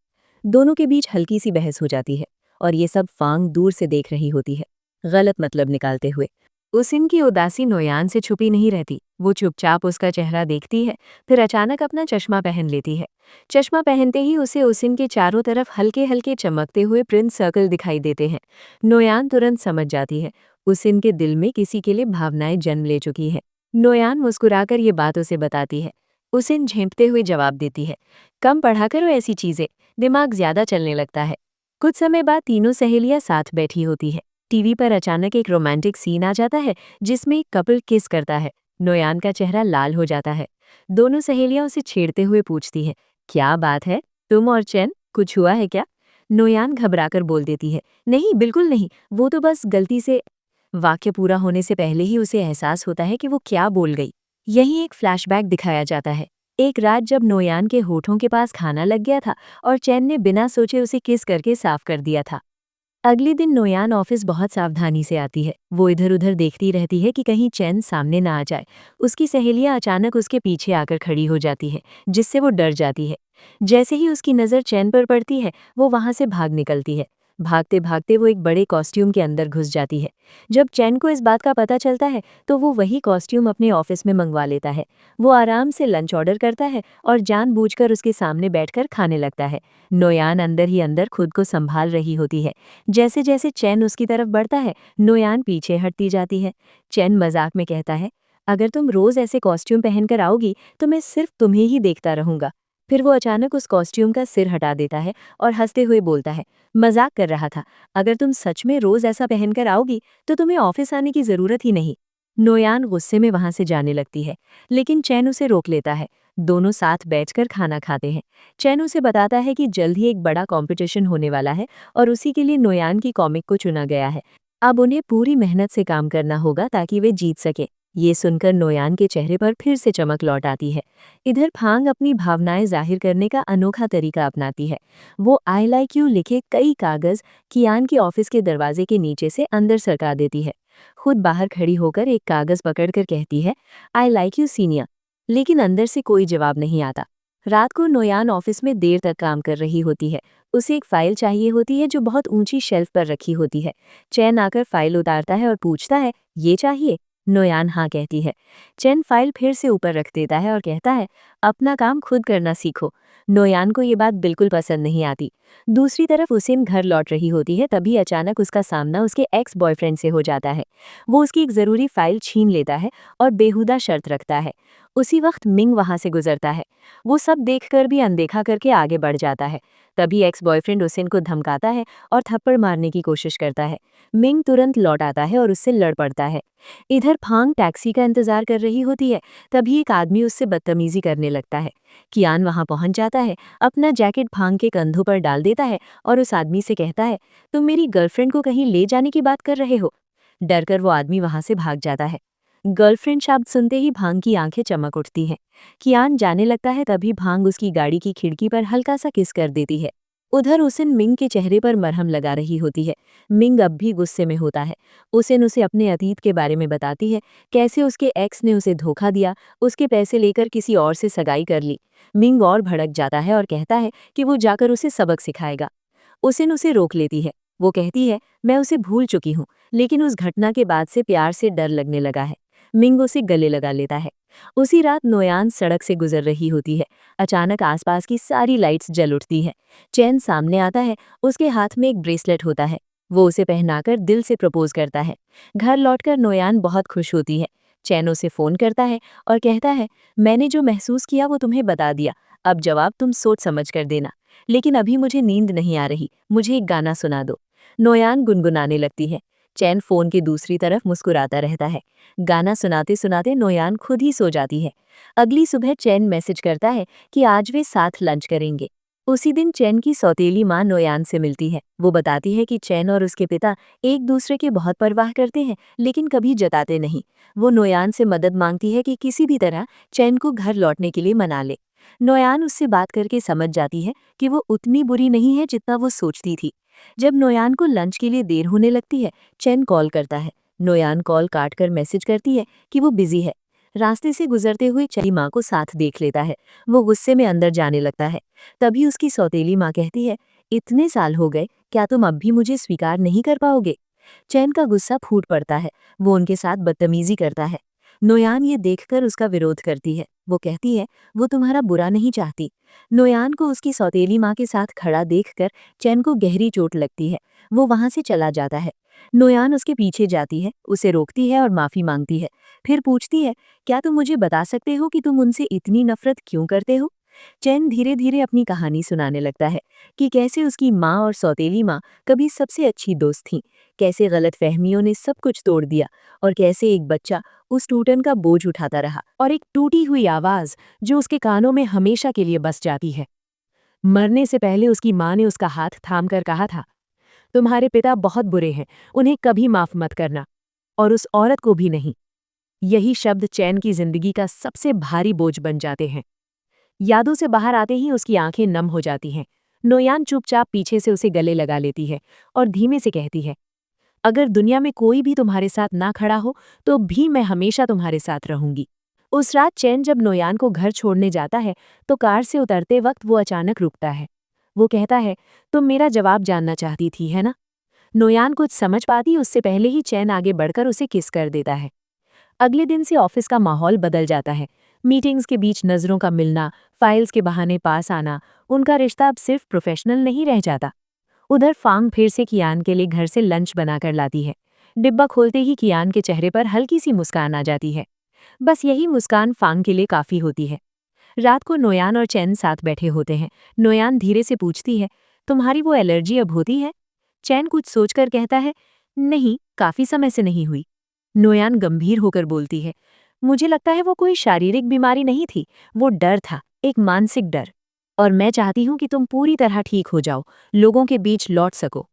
दोनों के बीच हल्की सी बहस हो जाती है और ये सब फांग दूर से देख रही होती है, गलत मतलब निकालते हुए। उसिन की उदासी नोयान से छुपी नहीं रहती। वो चुपचाप उसका चेहरा देखती है, फिर अचानक अपना चश्मा पहन लेती है। चश्मा पहनते ही उसे उसिन के चारों तरफ हल्के हल्के चमकते हुए प्रिंट सर्कल दिखाई देते हैं। नोयान तुरंत समझ जाती है, उसिन के दिल में किसी के लिए भावनाएं जन्म ले चुकी हैं। नोयान मुस्कुराकर ये बात उसे बताती है। उसिन झेंपते हुए जवाब देती है, कम पढ़ा करो ऐसी चीजें, दिमाग ज्यादा चलने लगता है। कुछ समय बाद तीनों सहेलियां साथ बैठी होती है। टीवी पर अचानक एक रोमांटिक सीन आ जाता है जिसमें एक कपल किस करता है। नोयान का चेहरा लाल हो जाता है। दोनों सहेलियां उसे छेड़ते हुए पूछती हैं, क्या बात है, तुम और चैन, कुछ हुआ है क्या? नोयान घबराकर बोल देती है, नहीं बिल्कुल नहीं, वो तो बस गलती से। वाक्य पूरा होने से पहले ही उसे एहसास होता है कि वो क्या बोल गई। यहीं एक फ्लैशबैक दिखाया जाता है। एक रात जब नोयान के होठों के पास खाना लग गया था और चैन ने बिना सोचे उसे किस करके साफ कर दिया था। अगले दिन नोयान ऑफिस बहुत सावधानी से आती है। वो इधर उधर देखती रहती है कि कहीं चैन सामने ना आ जाए। उसकी सहेलियां अचानक उसके पीछे आकर खड़ी हो जाती है, जिससे वो डर जाती है। जैसे ही उसकी नज़र चैन पर पड़ती है, वो वहां से भाग निकलती है। भागते भागते वो एक बड़े कॉस्ट्यूम के अंदर घुस जाती है। जब चैन को इस बात का पता चलता है तो वो वही कॉस्ट्यूम अपने ऑफिस में मंगवा लेता है। वो आराम से लंच ऑर्डर करता है और जानबूझकर उसके सामने बैठकर खाने लगता है। नोयान अंदर ही अंदर खुद को संभाल रही होती है। जैसे जैसे चैन उसकी तरफ बढ़ता है, नोयान पीछे हटती जाती है। चैन मजाक में कहता है, अगर तुम रोज ऐसे कॉस्ट्यूम पहनकर आओगी तो मैं सिर्फ तुम्हें ही देखता रहूंगा। फिर वो अचानक उस कॉस्ट्यूम का सिर हटा देता है और हंसते हुए बोलता है, मजाक कर रहा था, अगर तुम सच में रोज ऐसा पहनकर आओगी तो तुम्हें ऑफिस आने की जरूरत ही नहीं। नोयान गुस्से में वहां से जाने लगती है, लेकिन चैन उसे रोक लेता है। दोनों साथ बैठकर खाना खाते हैं। चैन उसे बताता है कि जल्द ही एक बड़ा कंपटीशन होने वाला है और उसी के लिए नोयान की कॉमिक को चुना गया है। अब उन्हें पूरी मेहनत से काम करना होगा ताकि वे जीत सके। ये सुनकर नोयान के चेहरे पर फिर से चमक लौट आती है। इधर फांग अपनी भावनाएं जाहिर करने का अनोखा तरीका अपनाती है। वो आई लाइक यू लिखे कई कागज कियान के ऑफिस के दरवाजे के नीचे से अंदर सरका देती है। खुद बाहर खड़ी होकर एक कागज पकड़कर कहती है, आई लाइक यू सीनियर। लेकिन अंदर से कोई जवाब नहीं आता। रात को नोयान ऑफिस में देर तक काम कर रही होती है। उसे एक फाइल चाहिए होती है जो बहुत ऊंची शेल्फ पर रखी होती है। चैन आकर फाइल उतारता है और पूछता है, ये चाहिए? नोयान हाँ कहती है। चैन फाइल फिर से ऊपर रख देता है और कहता है, अपना काम खुद करना सीखो। नोयान को ये बात बिल्कुल पसंद नहीं आती। दूसरी तरफ उसेन घर लौट रही होती है, तभी अचानक उसका सामना उसके एक्स बॉयफ्रेंड से हो जाता है। वो उसकी एक ज़रूरी फाइल छीन लेता है और बेहुदा शर्त रखता है। उसी वक्त मिंग वहां से गुजरता है। वो सब देखकर भी अनदेखा करके आगे बढ़ जाता है। तभी एक्स बॉयफ्रेंड उसेन को धमकाता है और थप्पड़ मारने की कोशिश करता है। मिंग तुरंत लौट आता है और उससे लड़ पड़ता है। इधर फांग टैक्सी का इंतजार कर रही होती है, तभी एक आदमी उससे बदतमीजी करने लगता है। कियान वहां पहुंच जाता है, अपना जैकेट फांग के कंधों पर डाल देता है और उस आदमी से कहता है, तुम मेरी गर्लफ्रेंड को कहीं ले जाने की बात कर रहे हो? डरकर वो आदमी वहां से भाग जाता है। गर्लफ्रेंड शब्द सुनते ही भांग की आंखें चमक उठती हैं। कियान जाने लगता है, तभी भांग उसकी गाड़ी की खिड़की पर हल्का सा किस कर देती है। उधर उसेन मिंग के चेहरे पर मरहम लगा रही होती है। मिंग अब भी गुस्से में होता है। उसेन उसे अपने अतीत के बारे में बताती है, कैसे उसके एक्स ने उसे धोखा दिया, उसके पैसे लेकर किसी और से सगाई कर ली। मिंग और भड़क जाता है और कहता है कि वो जाकर उसे सबक सिखाएगा। उसेन उसे रोक लेती है। वो कहती है, मैं उसे भूल चुकी हूँ, लेकिन उस घटना के बाद से प्यार से डर लगने लगा है। मिंग उसे गले लगा लेता है। उसी रात नोयान सड़क से गुजर रही होती है। अचानक आसपास की सारी लाइट्स जल उठती हैं। चैन सामने आता है, उसके हाथ में एक ब्रेसलेट होता है। वो उसे पहनाकर दिल से प्रपोज करता है। घर लौटकर नोयान बहुत खुश होती है। चैन उसे फोन करता है और कहता है, मैंने जो महसूस किया वो तुम्हें बता दिया, अब जवाब तुम सोच समझ कर देना। लेकिन अभी मुझे नींद नहीं आ रही, मुझे एक गाना सुना दो। नोयान गुनगुनाने लगती है। चैन फोन की दूसरी तरफ मुस्कुराता रहता है। गाना सुनाते सुनाते नोयान खुद ही सो जाती है। अगली सुबह चैन मैसेज करता है कि आज वे साथ लंच करेंगे। उसी दिन चैन की सौतेली माँ नोयान से मिलती है। वो बताती है कि चैन और उसके पिता एक दूसरे की बहुत परवाह करते हैं, लेकिन कभी जताते नहीं। वो नोयान से मदद मांगती है कि किसी भी तरह चैन को घर लौटने के लिए मना ले। नोयान उससे बात करके समझ जाती है कि वो उतनी बुरी नहीं है जितना वो सोचती थी। जब नोयान को लंच के लिए देर होने लगती है, चैन कॉल करता है। नोयान कॉल काटकर मैसेज करती है कि वो बिजी है। रास्ते से गुजरते हुए चैन माँ को साथ देख लेता है। वो गुस्से में अंदर जाने लगता है। तभी उसकी सौतेली माँ कहती है, इतने साल हो गए, क्या तुम अब भी मुझे स्वीकार नहीं कर पाओगे? चैन का गुस्सा फूट पड़ता है। वो उनके साथ बदतमीजी करता है। नोयान ये देखकर उसका विरोध करती है। वो कहती है, वो तुम्हारा बुरा नहीं चाहती। नोयान को उसकी सौतेली माँ के साथ खड़ा देखकर चैन को गहरी चोट लगती है। वो वहां से चला जाता है। नोयान उसके पीछे जाती है, उसे रोकती है और माफी मांगती है। फिर पूछती है, क्या तुम मुझे बता सकते हो कि तुम उनसे इतनी नफरत क्यों करते हो? चैन धीरे धीरे अपनी कहानी सुनाने लगता है कि कैसे उसकी माँ और सौतेली माँ कभी सबसे अच्छी दोस्त थीं, कैसे गलतफहमियों ने सब कुछ तोड़ दिया और कैसे एक बच्चा उस टूटन का बोझ उठाता रहा। और एक टूटी हुई आवाज जो उसके कानों में हमेशा के लिए बस जाती है। मरने से पहले उसकी माँ ने उसका हाथ थामकर कहा था, तुम्हारे पिता बहुत बुरे हैं, उन्हें कभी माफ मत करना, और उस औरत को भी नहीं। यही शब्द चैन की जिंदगी का सबसे भारी बोझ बन जाते हैं। यादों से बाहर आते ही उसकी आंखें नम हो जाती हैं। नोयान चुपचाप पीछे से उसे गले लगा लेती है और धीमे से कहती है, अगर दुनिया में कोई भी तुम्हारे साथ ना खड़ा हो तो भी मैं हमेशा तुम्हारे साथ रहूंगी। उस रात चैन जब नोयान को घर छोड़ने जाता है तो कार से उतरते वक्त वो अचानक रुकता है। वो कहता है, तुम मेरा जवाब जानना चाहती थी, है ना? नोयान कुछ समझ पाती उससे पहले ही चैन आगे बढ़कर उसे किस कर देता है। अगले दिन से ऑफिस का माहौल बदल जाता है। मीटिंग्स के बीच नजरों का मिलना, फाइल्स के बहाने पास आना, उनका रिश्ता अब सिर्फ प्रोफेशनल नहीं रह जाता। उधर फांग फिर से कियान के लिए घर से लंच बनाकर लाती है। डिब्बा खोलते ही कियान के चेहरे पर हल्की सी मुस्कान आ जाती है। बस यही मुस्कान फांग के लिए काफी होती है। रात को नोयान और चैन साथ बैठे होते हैं। नोयान धीरे से पूछती है, तुम्हारी वो एलर्जी अब होती है? चैन कुछ सोचकर कहता है, नहीं, काफी समय से नहीं हुई। नोयान गंभीर होकर बोलती है, मुझे लगता है वो कोई शारीरिक बीमारी नहीं थी, वो डर था, एक मानसिक डर। और मैं चाहती हूँ कि तुम पूरी तरह ठीक हो जाओ, लोगों के बीच लौट सको।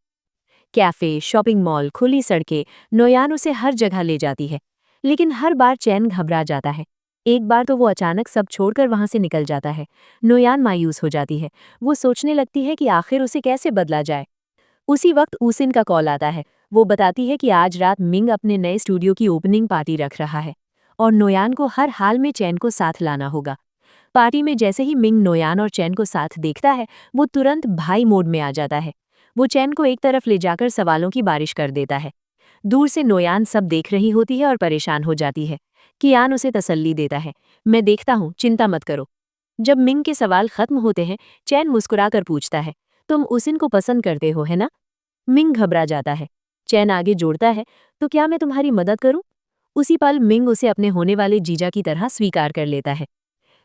कैफे, शॉपिंग मॉल, खुली सड़कें, नोयान उसे हर जगह ले जाती है। लेकिन हर बार चैन घबरा जाता है। एक बार तो वो अचानक सब छोड़कर वहां से निकल जाता है। नोयान मायूस हो जाती है। वो सोचने लगती है कि आखिर उसे कैसे बदला जाए। उसी वक्त ऊसिन का कॉल आता है। वो बताती है कि आज रात मिंग अपने नए स्टूडियो की ओपनिंग पार्टी रख रहा है और नोयान को हर हाल में चैन को साथ लाना होगा। पार्टी में जैसे ही मिंग नोयान और चैन को साथ देखता है, वो तुरंत भाई मोड में आ जाता है। वो चैन को एक तरफ ले जाकर सवालों की बारिश कर देता है। दूर से नोयान सब देख रही होती है और परेशान हो जाती है। कियान उसे तसल्ली देता है, मैं देखता हूँ, चिंता मत करो। जब मिंग के सवाल खत्म होते हैं, चैन मुस्कुराकर पूछता है, तुम उसिन को पसंद करते हो, है ना? मिंग घबरा जाता है। चैन आगे जोड़ता है, तो क्या मैं तुम्हारी मदद करूं? उसी पल मिंग उसे अपने होने वाले जीजा की तरह स्वीकार कर लेता है।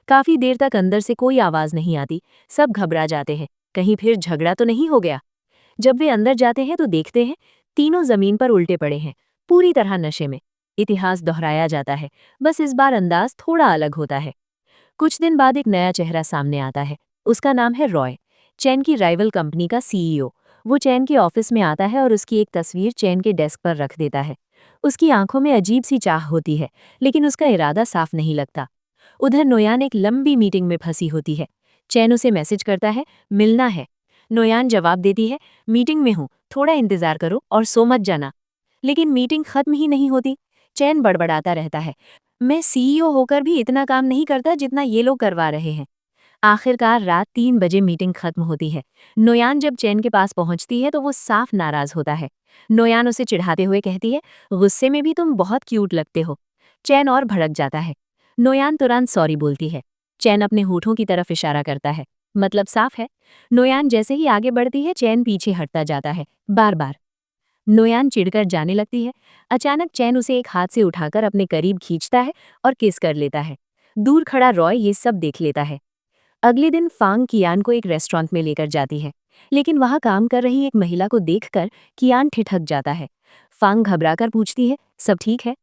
काफी देर तक अंदर से कोई आवाज नहीं आती, सब घबरा जाते हैं, कहीं फिर झगड़ा तो नहीं हो गया। जब वे अंदर जाते हैं तो देखते हैं तीनों जमीन पर उल्टे पड़े हैं, पूरी तरह नशे में। इतिहास दोहराया जाता है, बस इस बार अंदाज थोड़ा अलग होता है। कुछ दिन बाद एक नया चेहरा सामने आता है। उसका नाम है रॉय, चैन की राइवल कंपनी का सीईओ। वो चैन के ऑफिस में आता है और उसकी एक तस्वीर चैन के डेस्क पर रख देता है। उसकी आंखों में अजीब सी चाह होती है, लेकिन उसका इरादा साफ नहीं लगता। उधर नोयान एक लंबी मीटिंग में फंसी होती है। चैन उसे मैसेज करता है, मिलना है। नोयान जवाब देती है, मीटिंग में हूँ, थोड़ा इंतजार करो और सो मत जाना। लेकिन मीटिंग खत्म ही नहीं होती। चैन बड़बड़ाता रहता है, मैं सीईओ होकर भी इतना काम नहीं करता जितना ये लोग करवा रहे हैं। आखिरकार रात 3 बजे मीटिंग खत्म होती है। नोयान जब चैन के पास पहुंचती है तो वो साफ नाराज होता है। नोयान उसे चिढ़ाते हुए कहती है, गुस्से में भी तुम बहुत क्यूट लगते हो। चैन और भड़क जाता है। नोयान तुरंत सॉरी बोलती है। चैन अपने होठों की तरफ इशारा करता है, मतलब साफ है। नोयान जैसे ही आगे बढ़ती है, चैन पीछे हटता जाता है, बार बार। नोयान चिढ़कर जाने लगती है। अचानक चैन उसे एक हाथ से उठाकर अपने करीब खींचता है और किस कर लेता है। दूर खड़ा रॉय ये सब देख लेता है। अगले दिन फांग कियान को एक रेस्टोरेंट में लेकर जाती है, लेकिन वहां काम कर रही एक महिला को देखकर कियान ठिठक जाता है। फांग घबराकर पूछती है, सब ठीक है?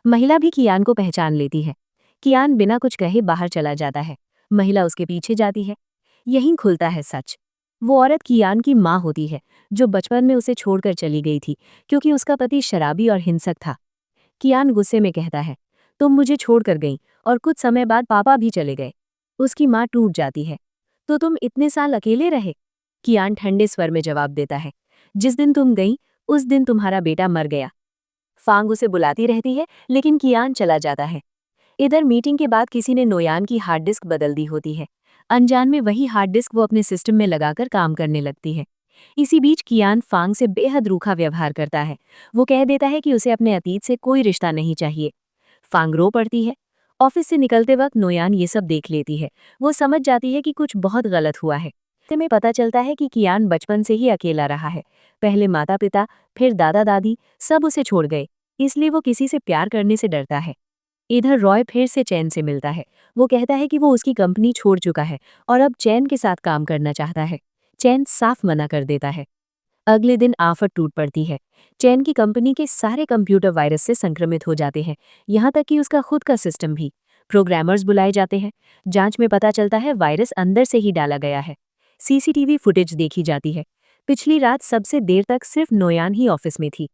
महिला भी कियान को पहचान लेती है। कियान बिना कुछ कहे बाहर चला जाता है। महिला उसके पीछे जाती है। यहीं खुलता है सच। वो औरत कियान की माँ होती है, जो बचपन में उसे छोड़कर चली गई थी क्योंकि उसका पति शराबी और हिंसक था। कियान गुस्से में कहता है, तुम मुझे छोड़कर गई और कुछ समय बाद पापा भी चले गए। उसकी माँ टूट जाती है, तो तुम इतने साल अकेले रहे? कियान ठंडे स्वर में जवाब देता है, जिस दिन तुम गई उस दिन तुम्हारा बेटा मर गया। फांग उसे बुलाती रहती है, लेकिन कियान चला जाता है। इधर मीटिंग के बाद किसी ने नोयान की हार्ड डिस्क बदल दी होती है। अनजान में वही हार्ड डिस्क वो अपने सिस्टम में लगाकर काम करने लगती है। इसी बीच कियान फांग से बेहद रूखा व्यवहार करता है। वो कह देता है कि उसे अपने अतीत से कोई रिश्ता नहीं चाहिए। फांग रो पड़ती है। ऑफिस से निकलते वक्त नोयान ये सब देख लेती है। वो समझ जाती है कि कुछ बहुत गलत हुआ है। ऐसे में पता चलता है कि कियान बचपन से ही अकेला रहा है। पहले माता पिता, फिर दादा दादी, सब उसे छोड़ गए, इसलिए वो किसी से प्यार करने से डरता है। इधर रॉय फिर से चैन से मिलता है। वो कहता है कि वो उसकी कंपनी छोड़ चुका है और अब चैन के साथ काम करना चाहता है। चैन साफ मना कर देता है। अगले दिन आफत टूट पड़ती है। चैन की कंपनी के सारे कंप्यूटर वायरस से संक्रमित हो जाते हैं, यहाँ तक कि उसका खुद का सिस्टम भी। प्रोग्रामर्स बुलाए जाते हैं। जांच में पता चलता है वायरस अंदर से ही डाला गया है। सीसीटीवी फुटेज देखी जाती है। पिछली रात सबसे देर तक सिर्फ नोयान ही ऑफिस में थी।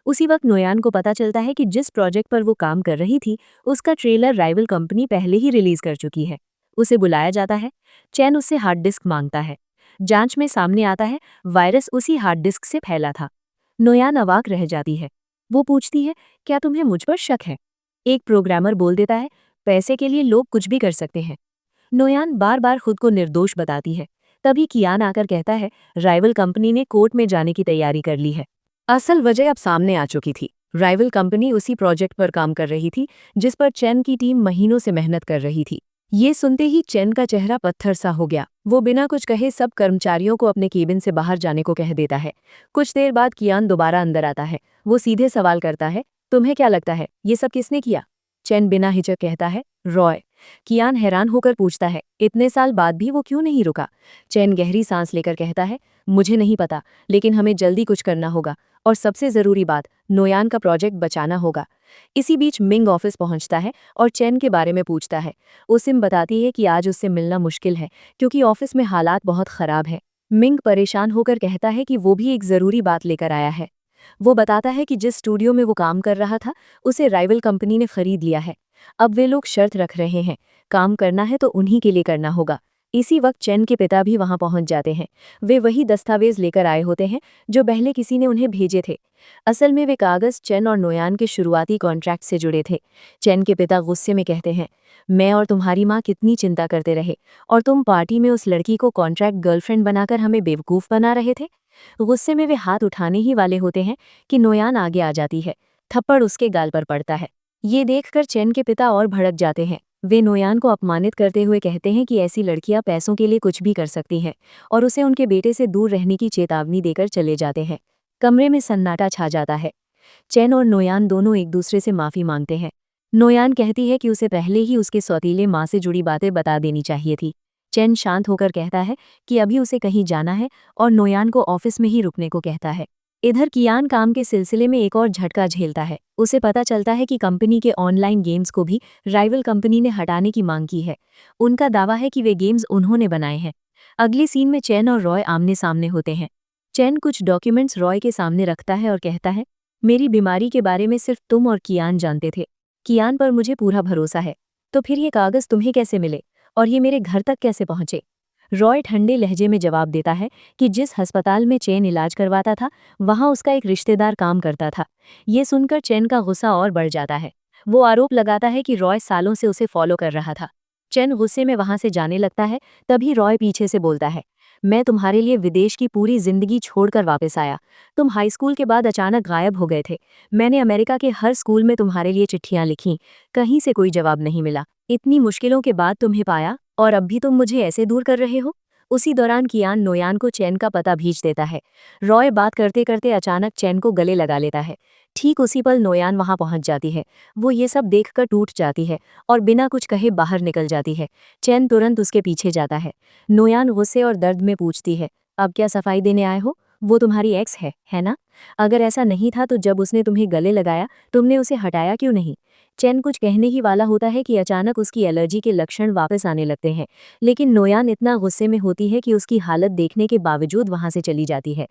उसी वक्त नोयान को पता चलता है कि जिस प्रोजेक्ट पर वो काम कर रही थी, उसका ट्रेलर राइवल कंपनी पहले ही रिलीज कर चुकी है। उसे बुलाया जाता है। चैन उससे हार्ड डिस्क मांगता है। जांच में सामने आता है वायरस उसी हार्ड डिस्क से फैला था। नोयान अवाक रह जाती है। वो पूछती है, क्या तुम्हें मुझ पर शक है? एक प्रोग्रामर बोल देता है, पैसे के लिए लोग कुछ भी कर सकते हैं। नोयान बार बार खुद को निर्दोष बताती है। तभी कियान आकर कहता है, राइवल कंपनी ने कोर्ट में जाने की तैयारी कर ली है। असल वजह अब सामने आ चुकी थी। राइवल कंपनी उसी प्रोजेक्ट पर काम कर रही थी जिस पर चैन की टीम महीनों से मेहनत कर रही थी। ये सुनते ही चैन का चेहरा पत्थर सा हो गया। वो बिना कुछ कहे सब कर्मचारियों को अपने केबिन से बाहर जाने को कह देता है। कुछ देर बाद कियान दोबारा अंदर आता है। वो सीधे सवाल करता है, तुम्हें क्या लगता है ये सब किसने किया? चैन बिना हिचक कहता है, रॉय। कियान हैरान होकर पूछता है, इतने साल बाद भी वो क्यों नहीं रुका? चैन गहरी सांस लेकर कहता है, मुझे नहीं पता, लेकिन हमें जल्दी कुछ करना होगा और सबसे जरूरी बात, नोयान का प्रोजेक्ट बचाना होगा। इसी बीच मिंग ऑफिस पहुंचता है और चैन के बारे में पूछता है। उसिम बताती है कि आज उससे मिलना मुश्किल है क्योंकि ऑफिस में हालात बहुत खराब है। मिंग परेशान होकर कहता है कि वो भी एक जरूरी बात लेकर आया है। वो बताता है कि जिस स्टूडियो में वो काम कर रहा था उसे राइवल कंपनी ने खरीद लिया है। अब वे लोग शर्त रख रहे हैं, काम करना है तो उन्हीं के लिए करना होगा। इसी वक्त चैन के पिता भी वहां पहुंच जाते हैं। वे वही दस्तावेज लेकर आए होते हैं जो पहले किसी ने उन्हें भेजे थे। असल में वे कागज चैन और नोयान के शुरुआती कॉन्ट्रैक्ट से जुड़े थे। चैन के पिता गुस्से में कहते हैं, मैं और तुम्हारी माँ कितनी चिंता करते रहे और तुम पार्टी में उस लड़की को कॉन्ट्रैक्ट गर्लफ्रेंड बनाकर हमें बेवकूफ बना रहे थे। गुस्से में वे हाथ उठाने ही वाले होते हैं कि नोयान आगे आ जाती है। थप्पड़ उसके गाल पर पड़ता है। ये देखकर चैन के पिता और भड़क जाते हैं। वे नोयान को अपमानित करते हुए कहते हैं कि ऐसी लड़कियां पैसों के लिए कुछ भी कर सकती हैं और उसे उनके बेटे से दूर रहने की चेतावनी देकर चले जाते हैं। कमरे में सन्नाटा छा जाता है। चैन और नोयान दोनों एक दूसरे से माफी मांगते हैं। नोयान कहती है कि उसे पहले ही उसके सौतीले माँ से जुड़ी बातें बता देनी चाहिए थी। चैन शांत होकर कहता है कि अभी उसे कहीं जाना है और नोयान को ऑफिस में ही रुकने को कहता है। इधर कियान काम के सिलसिले में एक और झटका झेलता है। उसे पता चलता है कि कंपनी के ऑनलाइन गेम्स को भी राइवल कंपनी ने हटाने की मांग की है। उनका दावा है कि वे गेम्स उन्होंने बनाए हैं। अगली सीन में चैन और रॉय आमने सामने होते हैं। चैन कुछ डॉक्यूमेंट्स रॉय के सामने रखता है और कहता है, मेरी बीमारी के बारे में सिर्फ तुम और कियान जानते थे। कियान पर मुझे पूरा भरोसा है। तो फिर ये कागज तुम्हें कैसे मिले और ये मेरे घर तक कैसे पहुंचे? रॉय ठंडे लहजे में जवाब देता है कि जिस अस्पताल में चैन इलाज करवाता था वहां उसका एक रिश्तेदार काम करता था। ये सुनकर चैन का गुस्सा और बढ़ जाता है। वो आरोप लगाता है कि रॉय सालों से उसे फॉलो कर रहा था। चैन गुस्से में वहां से जाने लगता है। तभी रॉय पीछे से बोलता है, मैं तुम्हारे लिए विदेश की पूरी जिंदगी छोड़कर वापस आया। तुम हाई स्कूल के बाद अचानक गायब हो गए थे। मैंने अमेरिका के हर स्कूल में तुम्हारे लिए चिट्ठियां लिखीं, कहीं से कोई जवाब नहीं मिला। इतनी मुश्किलों के बाद तुम्हें पाया और अब भी तुम मुझे ऐसे दूर कर रहे हो। उसी दौरान कियान नोयान को चैन का पता भेज देता है। रॉय बात करते करते अचानक चैन को गले लगा लेता है। ठीक उसी पल नोयान वहां पहुंच जाती है। वो ये सब देखकर टूट जाती है और बिना कुछ कहे बाहर निकल जाती है। चैन तुरंत उसके पीछे जाता है। नोयान गुस्से और दर्द में पूछती है, अब क्या सफाई देने आए हो? वो तुम्हारी एक्स है ना? अगर ऐसा नहीं था तो जब उसने तुम्हें गले लगाया तुमने उसे हटाया क्यों नहीं? चैन कुछ कहने ही वाला होता है कि अचानक उसकी एलर्जी के लक्षण वापस आने लगते हैं। लेकिन नोयान इतना गुस्से में होती है कि उसकी हालत देखने के बावजूद वहां से चली जाती है।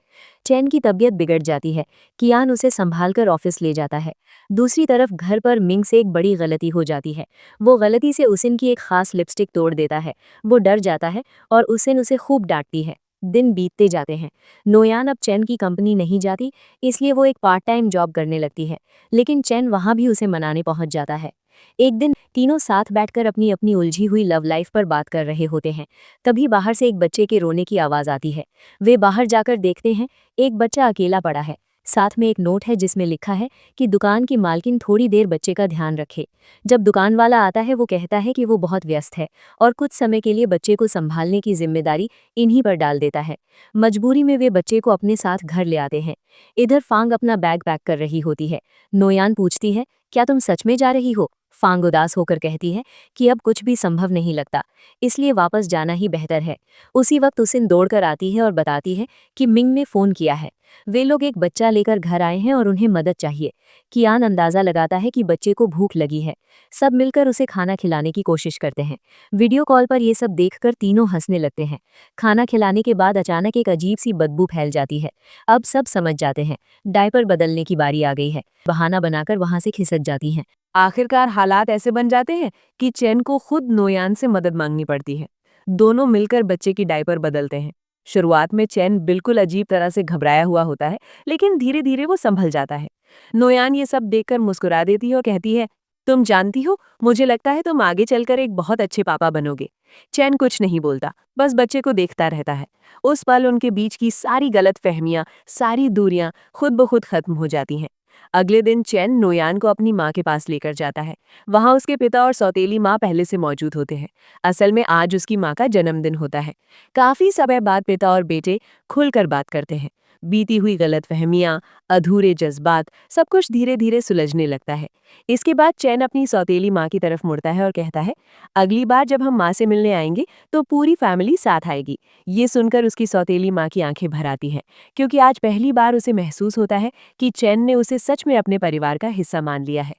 चैन की तबीयत बिगड़ जाती है। कियान उसे संभालकर ऑफिस ले जाता है। दूसरी तरफ घर पर मिंग से एक बड़ी गलती हो जाती है। वो गलती से उसिन की एक खास लिपस्टिक तोड़ देता है। वो डर जाता है और उसिन उसे खूब डांटती है। दिन बीतते जाते हैं। नोयान अब चैन की कंपनी नहीं जाती, इसलिए वो एक पार्ट टाइम जॉब करने लगती है। लेकिन चैन वहां भी उसे मनाने पहुंच जाता है। एक दिन तीनों साथ बैठकर अपनी अपनी उलझी हुई लव लाइफ पर बात कर रहे होते हैं। तभी बाहर से एक बच्चे के रोने की आवाज आती है। वे बाहर जाकर देखते हैं, एक बच्चा अकेला पड़ा है। साथ में एक नोट है जिसमें लिखा है कि दुकान की मालकिन थोड़ी देर बच्चे का ध्यान रखे। जब दुकान वाला आता है वो कहता है कि वो बहुत व्यस्त है और कुछ समय के लिए बच्चे को संभालने की जिम्मेदारी इन्हीं पर डाल देता है। मजबूरी में वे बच्चे को अपने साथ घर ले आते हैं। इधर फांग अपना बैग पैक कर रही होती है। नोयान पूछती है, क्या तुम सच में जा रही हो? फांग उदास होकर कहती है कि अब कुछ भी संभव नहीं लगता, इसलिए वापस जाना ही बेहतर है। उसी वक्त उसिन दौड़कर आती है और बताती है कि मिंग ने फोन किया है। वे लोग एक बच्चा लेकर घर आए हैं और उन्हें मदद चाहिए। कियान अंदाजा लगाता है कि बच्चे को भूख लगी है। सब मिलकर उसे खाना खिलाने की कोशिश करते हैं। वीडियो कॉल पर ये सब देखकर तीनों हंसने लगते हैं। खाना खिलाने के बाद अचानक एक अजीब सी बदबू फैल जाती है। अब सब समझ जाते हैं, डायपर बदलने की बारी आ गई है। बहाना बनाकर वहां से खिसक जाती हैं। आखिरकार हालात ऐसे बन जाते हैं कि चैन को खुद नोयान से मदद मांगनी पड़ती है। दोनों मिलकर बच्चे की डायपर बदलते हैं। शुरुआत में चैन बिल्कुल अजीब तरह से घबराया हुआ होता है, लेकिन धीरे धीरे वो संभल जाता है। नोयान ये सब देखकर मुस्कुरा देती है और कहती है, तुम जानती हो, मुझे लगता है तुम आगे चलकर एक बहुत अच्छे पापा बनोगे। चैन कुछ नहीं बोलता, बस बच्चे को देखता रहता है। उस पल उनके बीच की सारी गलतफहमियां, सारी दूरियां खुद ब खुद खत्म हो जाती हैं। अगले दिन चैन नोयान को अपनी माँ के पास लेकर जाता है। वहाँ उसके पिता और सौतेली माँ पहले से मौजूद होते हैं। असल में आज उसकी माँ का जन्मदिन होता है। काफी समय बाद पिता और बेटे खुलकर बात करते हैं। बीती हुई गलतफहमियां, अधूरे जज्बात, सब कुछ धीरे धीरे सुलझने लगता है। इसके बाद चैन अपनी सौतेली माँ की तरफ मुड़ता है और कहता है, अगली बार जब हम माँ से मिलने आएंगे तो पूरी फैमिली साथ आएगी। ये सुनकर उसकी सौतेली माँ की आंखें भर आती हैं, क्योंकि आज पहली बार उसे महसूस होता है कि चैन ने उसे सच में अपने परिवार का हिस्सा मान लिया है।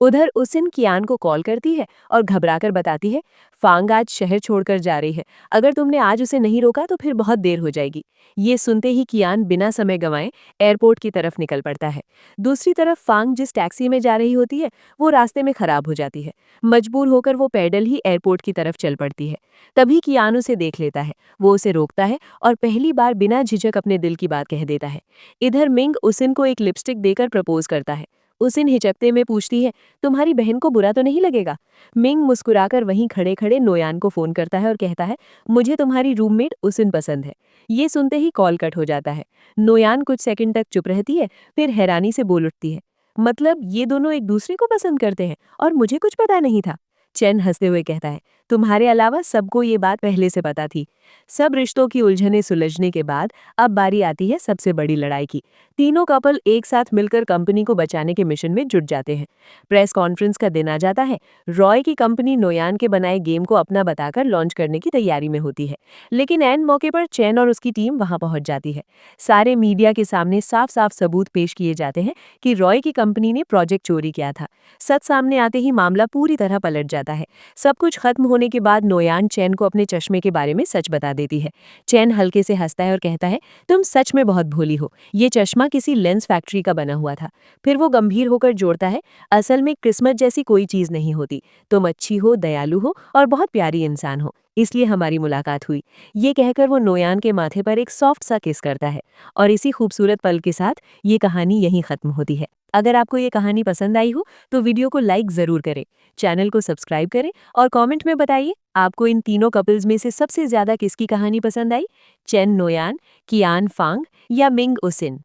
उधर उसिन कियान को कॉल करती है और घबराकर बताती है, फांग आज शहर छोड़कर जा रही है। अगर तुमने आज उसे नहीं रोका तो फिर बहुत देर हो जाएगी। ये सुनते ही कियान बिना समय गंवाए एयरपोर्ट की तरफ निकल पड़ता है। दूसरी तरफ फांग जिस टैक्सी में जा रही होती है वो रास्ते में खराब हो जाती है। मजबूर होकर वो पैदल ही एयरपोर्ट की तरफ चल पड़ती है। तभी कियान उसे देख लेता है। वो उसे रोकता है और पहली बार बिना झिझक अपने दिल की बात कह देता है। इधर मिंग उसिन को एक लिपस्टिक देकर प्रपोज करता है। उसिन हिचकते में पूछती है, तुम्हारी बहन को बुरा तो नहीं लगेगा? मिंग मुस्कुराकर वहीं खड़े खड़े नोयान को फोन करता है और कहता है, मुझे तुम्हारी रूममेट उसिन पसंद है। ये सुनते ही कॉल कट हो जाता है। नोयान कुछ सेकंड तक चुप रहती है, फिर हैरानी से बोल उठती है, मतलब ये दोनों एक दूसरे को पसंद करते हैं और मुझे कुछ पता नहीं था। चैन हंसते हुए कहता है, तुम्हारे अलावा सबको ये बात पहले से पता थी। सब रिश्तों की उलझनें सुलझने के बाद अब बारी आती है सबसे बड़ी लड़ाई की। तीनों कपल एक साथ मिलकर कंपनी को बचाने के मिशन में जुट जाते हैं। प्रेस कॉन्फ्रेंस का दिन आ जाता है। रॉय की कंपनी नोयान के बनाए गेम को अपना बताकर लॉन्च करने की तैयारी में होती है, लेकिन ऐन मौके पर चैन और उसकी टीम वहां पहुंच जाती है। सारे मीडिया के सामने साफ साफ सबूत पेश किए जाते हैं कि रॉय की कंपनी ने प्रोजेक्ट चोरी किया था। सच सामने आते ही मामला पूरी तरह पलट जाता है। सब कुछ खत्म होने के बाद नोयान चैन को अपने चश्मे के बारे में सच बता देती है। चैन हल्के से हंसता है और कहता है, तुम सच में बहुत भोली हो, ये चश्मा किसी लेंस फैक्ट्री का बना हुआ था। फिर वो गंभीर होकर जोड़ता है, असल में किस्मत जैसी कोई चीज नहीं होती। तुम अच्छी हो, दयालु हो और बहुत प्यारी इंसान हो, इसलिए हमारी मुलाकात हुई। ये कहकर वो नोयान के माथे पर एक सॉफ्ट सा किस करता है। और इसी खूबसूरत पल के साथ ये कहानी यहीं खत्म होती है। अगर आपको ये कहानी पसंद आई हो तो वीडियो को लाइक जरूर करें, चैनल को सब्सक्राइब करें और कमेंट में बताइए आपको इन तीनों कपल्स में से सबसे ज्यादा किसकी कहानी पसंद आई, चेन नोयान, कियान फांग या मिंग उसिन।